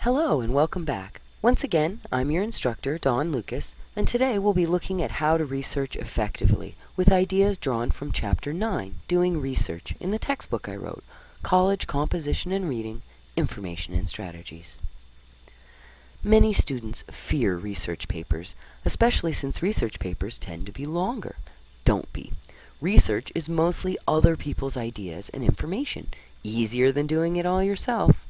Hello and welcome back. Once again, I'm your instructor, Lukas, and today we'll be looking at how to research effectively with ideas drawn from Chapter 9, Doing Research, in the textbook I wrote, College Composition and Reading, Information and Strategies. Many students fear research papers, especially since research papers tend to be longer. Don't be. Research is mostly other people's ideas and information, easier than doing it all yourself.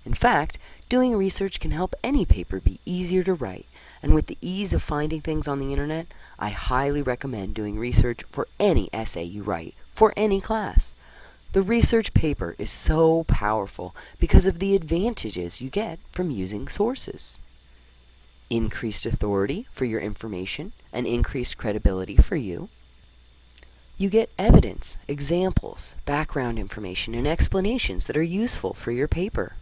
In fact, doing research can help any paper be easier to write, and with the ease of finding things on the internet, I highly recommend doing research for any essay you write, for any class. The research paper is so powerful because of the advantages you get from using sources. Increased authority for your information and increased credibility for you. You get evidence, examples, background information, and explanations that are useful for your paper.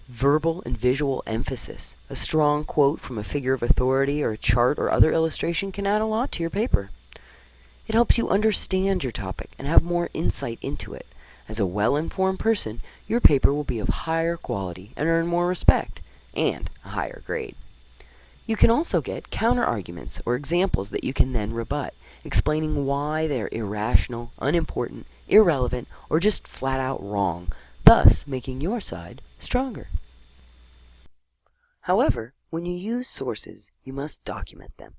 Verbal and visual emphasis. A strong quote from a figure of authority or a chart or other illustration can add a lot to your paper. It helps you understand your topic and have more insight into it. As a well-informed person, your paper will be of higher quality and earn more respect and a higher grade. You can also get counter-arguments or examples that you can then rebut, explaining why they're irrational, unimportant, irrelevant, or just flat-out wrong, thus making your side stronger. However, when you use sources, you must document them.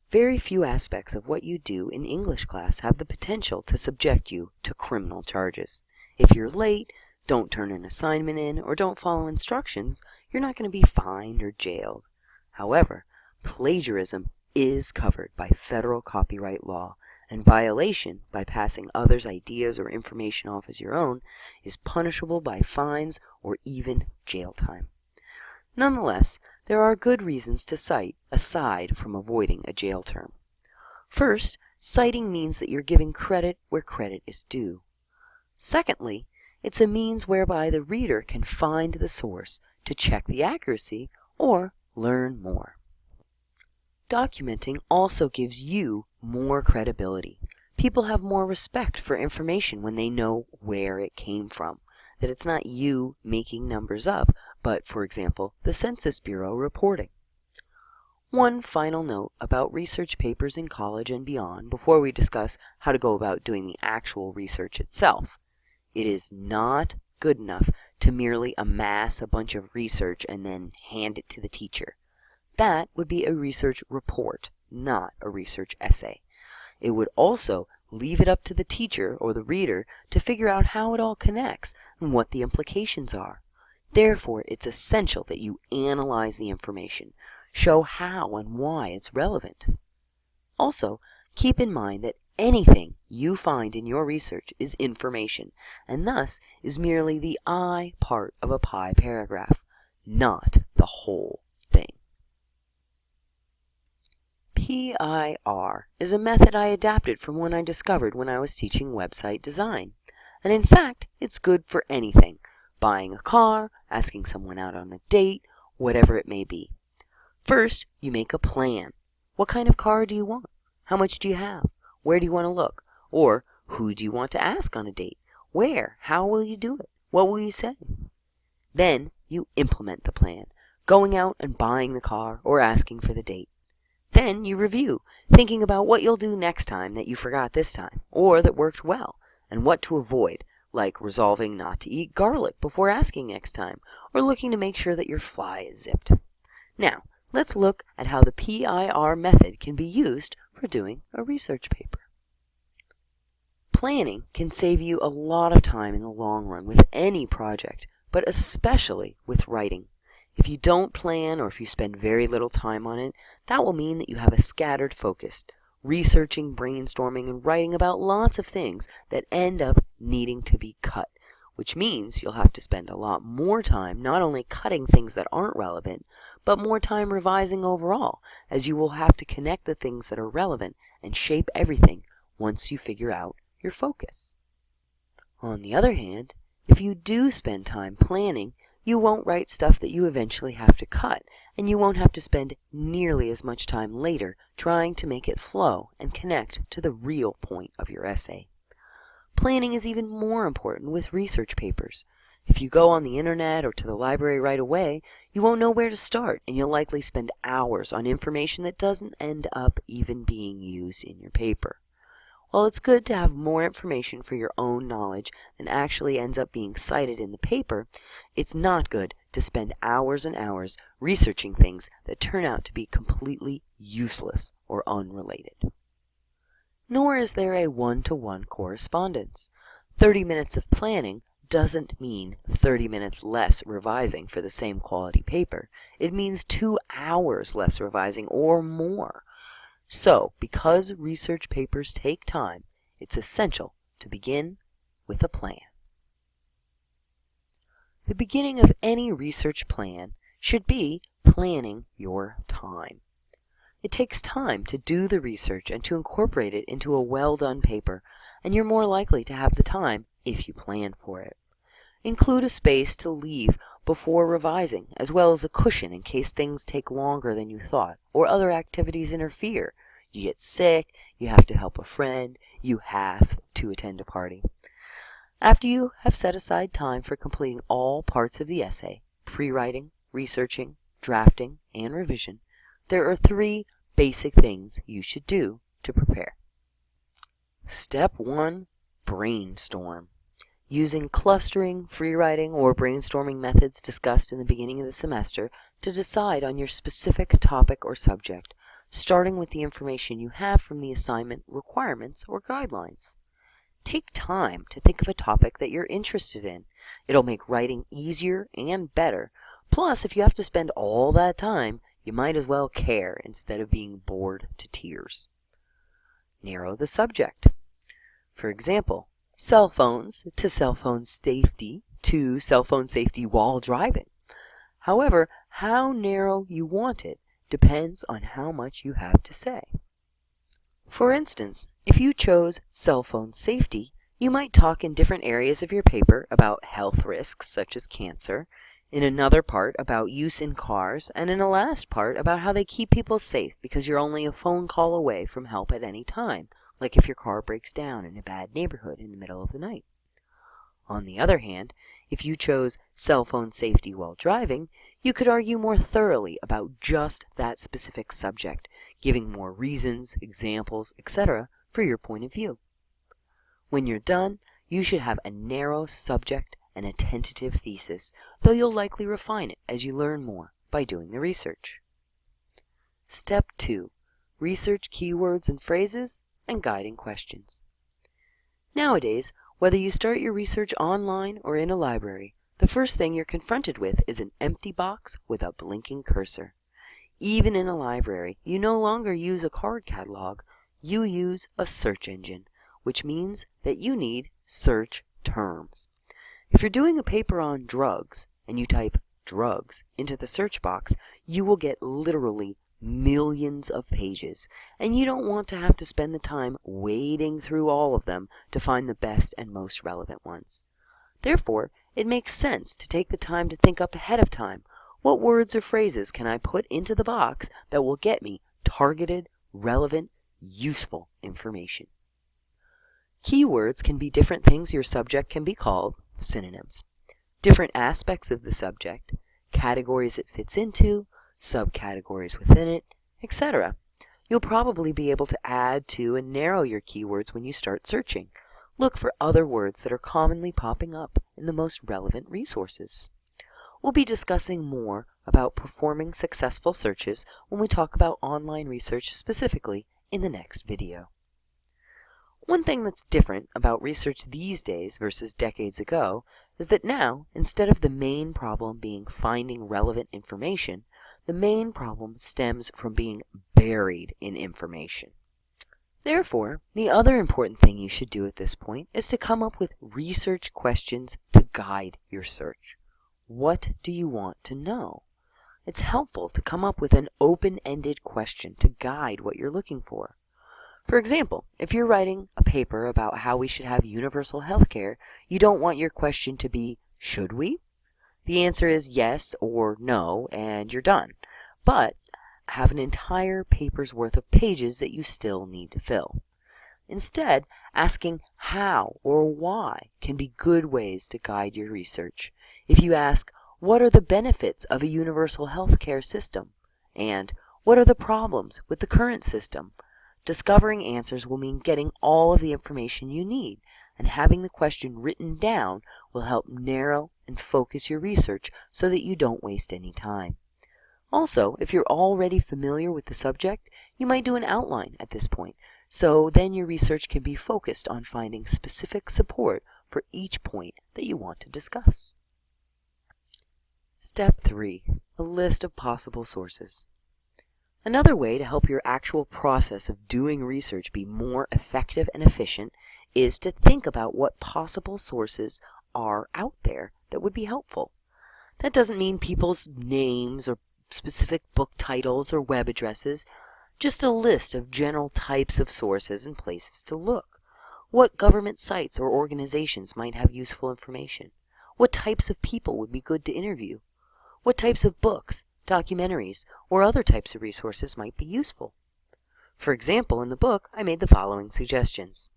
Very few aspects of what you do in English class have the potential to subject you to criminal charges. If you're late, don't turn an assignment in, or don't follow instructions, you're not going to be fined or jailed. However, plagiarism is covered by federal copyright law, and violation by passing others' ideas or information off as your own is punishable by fines or even jail time. Nonetheless, there are good reasons to cite aside from avoiding a jail term. First, citing means that you're giving credit where credit is due. Secondly, it's a means whereby the reader can find the source to check the accuracy or learn more. Documenting also gives you more credibility. People have more respect for information when they know where it came from, that it's not you making numbers up, but, for example, the Census Bureau reporting. One final note about research papers in college and beyond before we discuss how to go about doing the actual research itself. It is not good enough to merely amass a bunch of research and then hand it to the teacher. That would be a research report, not a research essay. It would also leave it up to the teacher or the reader to figure out how it all connects and what the implications are. Therefore, it's essential that you analyze the information, show how and why it's relevant. Also, keep in mind that anything you find in your research is information, and thus is merely the I part of a PI paragraph, not the whole thing. PIR is a method I adapted from one I discovered when I was teaching website design. And in fact, it's good for anything. Buying a car, asking someone out on a date, whatever it may be. First, you make a plan. What kind of car do you want? How much do you have? Where do you want to look? Or who do you want to ask on a date? Where? How will you do it? What will you say? Then you implement the plan, going out and buying the car or asking for the date. Then you review, thinking about what you'll do next time that you forgot this time, or that worked well, and what to avoid, like resolving not to eat garlic before asking next time, or looking to make sure that your fly is zipped. Now, let's look at how the PIR method can be used for doing a research paper. Planning can save you a lot of time in the long run with any project, but especially with writing. If you don't plan or if you spend very little time on it, that will mean that you have a scattered focus, researching, brainstorming, and writing about lots of things that end up needing to be cut, which means you'll have to spend a lot more time not only cutting things that aren't relevant, but more time revising overall, as you will have to connect the things that are relevant and shape everything once you figure out your focus. On the other hand, if you do spend time planning, you won't write stuff that you eventually have to cut, and you won't have to spend nearly as much time later trying to make it flow and connect to the real point of your essay. Planning is even more important with research papers. If you go on the internet or to the library right away, you won't know where to start, and you'll likely spend hours on information that doesn't end up even being used in your paper. While it's good to have more information for your own knowledge than actually ends up being cited in the paper, it's not good to spend hours and hours researching things that turn out to be completely useless or unrelated. Nor is there a one-to-one correspondence. 30 minutes of planning doesn't mean 30 minutes less revising for the same quality paper. It means 2 hours less revising or more. So, because research papers take time, it's essential to begin with a plan. The beginning of any research plan should be planning your time. It takes time to do the research and to incorporate it into a well-done paper, and you're more likely to have the time if you plan for it. Include a space to leave before revising, as well as a cushion in case things take longer than you thought, or other activities interfere. You get sick, you have to help a friend, you have to attend a party. After you have set aside time for completing all parts of the essay, pre-writing, researching, drafting, and revision, there are 3 basic things you should do to prepare. Step 1. Brainstorm. Using clustering, free writing, or brainstorming methods discussed in the beginning of the semester to decide on your specific topic or subject, starting with the information you have from the assignment requirements or guidelines. Take time to think of a topic that you're interested in. It'll make writing easier and better. Plus, if you have to spend all that time, you might as well care instead of being bored to tears. Narrow the subject. For example, cell phones to cell phone safety to cell phone safety while driving. However, how narrow you want it depends on how much you have to say. For instance, if you chose cell phone safety, you might talk in different areas of your paper about health risks such as cancer, in another part about use in cars, and in a last part about how they keep people safe because you're only a phone call away from help at any time, like if your car breaks down in a bad neighborhood in the middle of the night. On the other hand, if you chose cell phone safety while driving, you could argue more thoroughly about just that specific subject, giving more reasons, examples, etc. for your point of view. When you're done, you should have a narrow subject and a tentative thesis, though you'll likely refine it as you learn more by doing the research. Step 2. Research keywords and phrases and guiding questions. Nowadays, whether you start your research online or in a library, the first thing you're confronted with is an empty box with a blinking cursor. Even in a library, you no longer use a card catalog, you use a search engine, which means that you need search terms. If you're doing a paper on drugs and you type drugs into the search box, you will get literally millions of pages, and you don't want to have to spend the time wading through all of them to find the best and most relevant ones. Therefore, it makes sense to take the time to think up ahead of time, what words or phrases can I put into the box that will get me targeted, relevant, useful information? Keywords can be different things your subject can be called, synonyms, different aspects of the subject, categories it fits into, subcategories within it, etc. You'll probably be able to add to and narrow your keywords when you start searching. Look for other words that are commonly popping up in the most relevant resources. We'll be discussing more about performing successful searches when we talk about online research specifically in the next video. One thing that's different about research these days versus decades ago is that now, instead of the main problem being finding relevant information, the main problem stems from being buried in information. Therefore, the other important thing you should do at this point is to come up with research questions to guide your search. What do you want to know? It's helpful to come up with an open-ended question to guide what you're looking for. For example, if you're writing a paper about how we should have universal health care, you don't want your question to be, should we? The answer is yes or no, and you're done. But have an entire paper's worth of pages that you still need to fill. Instead, asking how or why can be good ways to guide your research. If you ask, what are the benefits of a universal health care system? And what are the problems with the current system? Discovering answers will mean getting all of the information you need, and having the question written down will help narrow and focus your research so that you don't waste any time. Also, if you're already familiar with the subject, you might do an outline at this point, so then your research can be focused on finding specific support for each point that you want to discuss. Step 3. A list of possible sources. Another way to help your actual process of doing research be more effective and efficient is to think about what possible sources are out there that would be helpful. That doesn't mean people's names or specific book titles or web addresses, just a list of general types of sources and places to look. What government sites or organizations might have useful information? What types of people would be good to interview? What types of books, documentaries, or other types of resources might be useful? For example, in the book, I made the following suggestions.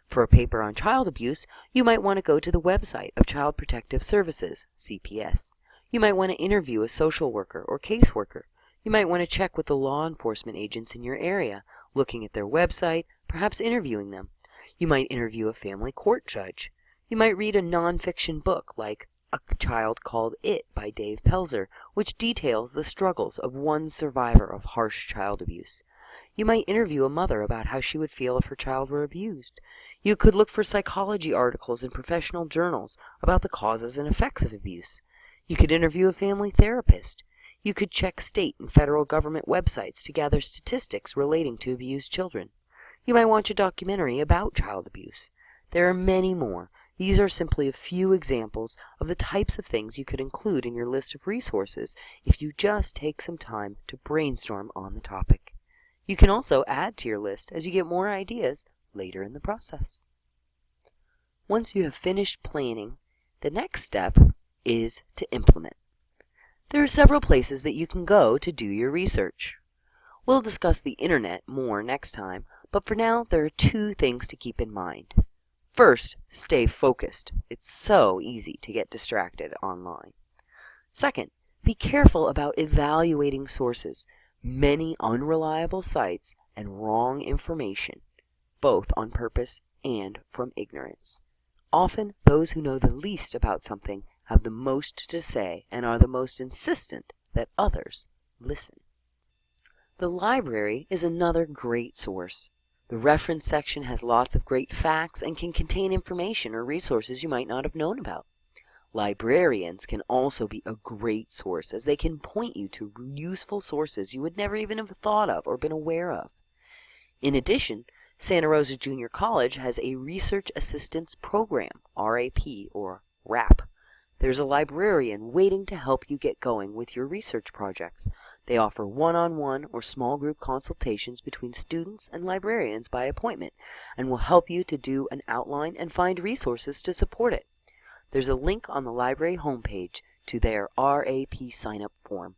For a paper on child abuse, you might want to go to the website of Child Protective Services, CPS. You might want to interview a social worker or caseworker. You might want to check with the law enforcement agents in your area, looking at their website, perhaps interviewing them. You might interview a family court judge. You might read a nonfiction book like A Child Called It by Dave Pelzer, which details the struggles of one survivor of harsh child abuse. You might interview a mother about how she would feel if her child were abused. You could look for psychology articles in professional journals about the causes and effects of abuse. You could interview a family therapist. You could check state and federal government websites to gather statistics relating to abused children. You might watch a documentary about child abuse. There are many more. These are simply a few examples of the types of things you could include in your list of resources if you just take some time to brainstorm on the topic. You can also add to your list as you get more ideas later in the process. Once you have finished planning, the next step is to implement. There are several places that you can go to do your research. We'll discuss the internet more next time, but for now there are 2 things to keep in mind. First, stay focused. It's so easy to get distracted online. Second, be careful about evaluating sources, many unreliable sites, and wrong information, both on purpose and from ignorance. Often, those who know the least about something have the most to say and are the most insistent that others listen. The library is another great source. The reference section has lots of great facts and can contain information or resources you might not have known about. Librarians can also be a great source as they can point you to useful sources you would never even have thought of or been aware of. In addition, Santa Rosa Junior College has a Research Assistance Program, RAP or RAP. There's a librarian waiting to help you get going with your research projects. They offer one-on-one or small group consultations between students and librarians by appointment and will help you to do an outline and find resources to support it. There's a link on the library homepage to their RAP sign-up form.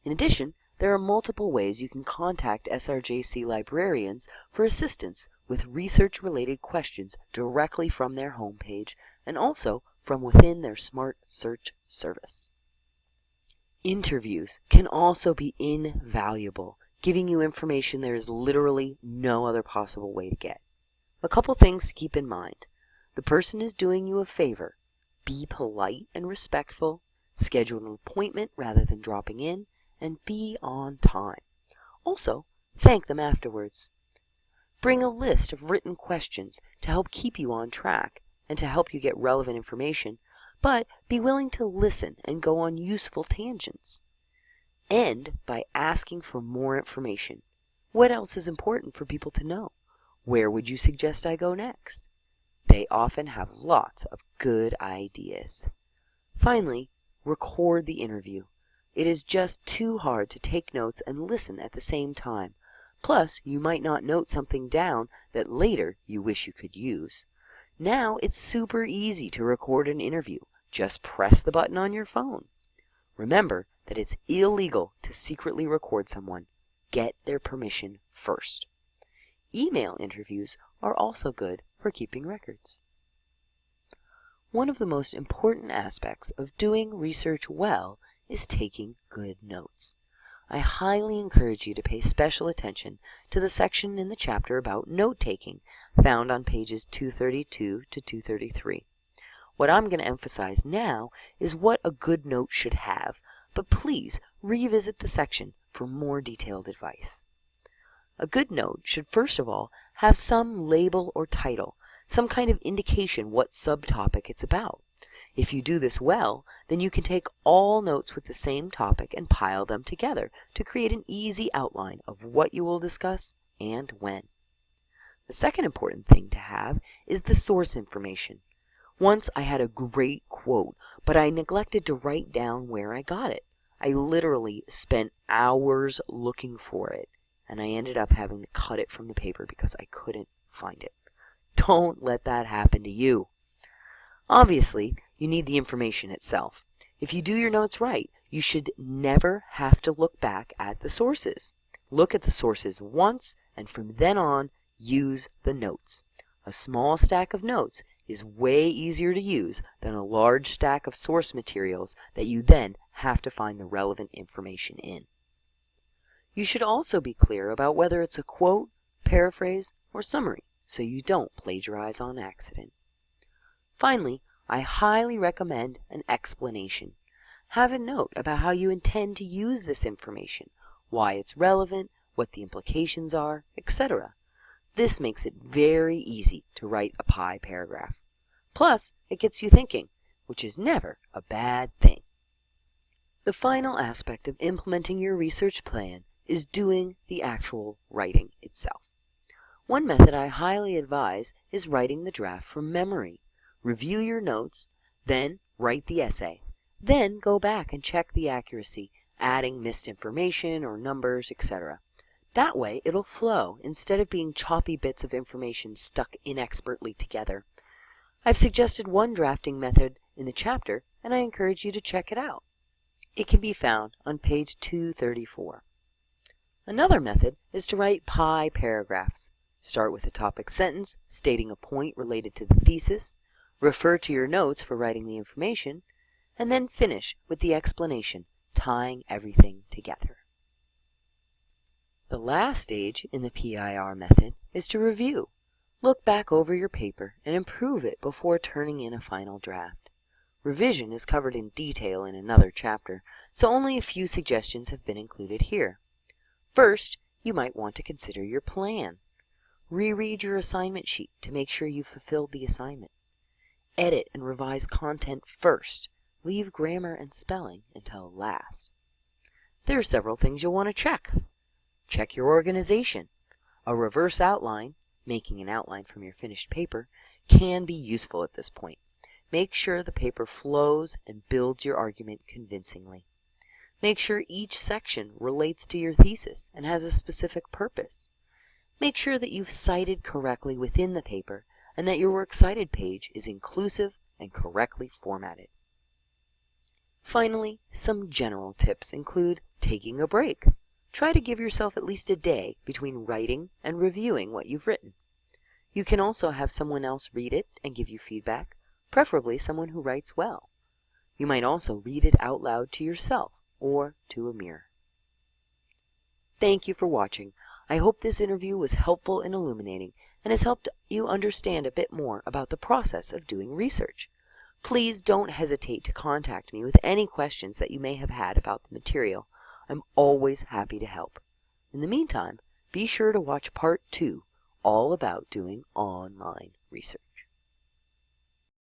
In addition, there are multiple ways you can contact SRJC librarians for assistance with research-related questions directly from their homepage and also from within their Smart Search service. Interviews can also be invaluable, giving you information there is literally no other possible way to get. A couple things to keep in mind. The person is doing you a favor. Be polite and respectful, schedule an appointment rather than dropping in, and be on time. Also, thank them afterwards. Bring a list of written questions to help keep you on track and to help you get relevant information, but be willing to listen and go on useful tangents. End by asking for more information. What else is important for people to know? Where would you suggest I go next? They often have lots of good ideas. Finally, record the interview. It is just too hard to take notes and listen at the same time. Plus, you might not note something down that later you wish you could use. Now it's super easy to record an interview. Just press the button on your phone. Remember that it's illegal to secretly record someone. Get their permission first. Email interviews are also good for keeping records. One of the most important aspects of doing research well is taking good notes. I highly encourage you to pay special attention to the section in the chapter about note-taking found on pages 232 to 233. What I'm going to emphasize now is what a good note should have, but please revisit the section for more detailed advice. A good note should first of all have some label or title, some kind of indication what subtopic it's about. If you do this well, then you can take all notes with the same topic and pile them together to create an easy outline of what you will discuss and when. The second important thing to have is the source information. Once I had a great quote, but I neglected to write down where I got it. I literally spent hours looking for it, and I ended up having to cut it from the paper because I couldn't find it. Don't let that happen to you. Obviously, you need the information itself. If you do your notes right, you should never have to look back at the sources. Look at the sources once, and from then on, use the notes. A small stack of notes is way easier to use than a large stack of source materials that you then have to find the relevant information in. You should also be clear about whether it's a quote, paraphrase, or summary, so you don't plagiarize on accident. Finally, I highly recommend an explanation. Have a note about how you intend to use this information, why it's relevant, what the implications are, etc. This makes it very easy to write a PI paragraph. Plus, it gets you thinking, which is never a bad thing. The final aspect of implementing your research plan is doing the actual writing itself. One method I highly advise is writing the draft from memory. Review your notes, then write the essay. Then go back and check the accuracy, adding missed information or numbers, etc. That way it'll flow instead of being choppy bits of information stuck inexpertly together. I've suggested one drafting method in the chapter, and I encourage you to check it out. It can be found on page 234. Another method is to write PI paragraphs. Start with a topic sentence stating a point related to the thesis, refer to your notes for writing the information, and then finish with the explanation, tying everything together. The last stage in the PIR method is to review. Look back over your paper and improve it before turning in a final draft. Revision is covered in detail in another chapter, so only a few suggestions have been included here. First, you might want to consider your plan. Reread your assignment sheet to make sure you've fulfilled the assignment. Edit and revise content first. Leave grammar and spelling until last. There are several things you'll want to check. Check your organization. A reverse outline, making an outline from your finished paper, can be useful at this point. Make sure the paper flows and builds your argument convincingly. Make sure each section relates to your thesis and has a specific purpose. Make sure that you've cited correctly within the paper and that your Works Cited page is inclusive and correctly formatted. Finally, some general tips include taking a break. Try to give yourself at least a day between writing and reviewing what you've written. You can also have someone else read it and give you feedback, preferably someone who writes well. You might also read it out loud to yourself or to a mirror. Thank you for watching. I hope this interview was helpful and illuminating and has helped you understand a bit more about the process of doing research. Please don't hesitate to contact me with any questions that you may have had about the material. I'm always happy to help. In the meantime, be sure to watch part 2, all about doing online research.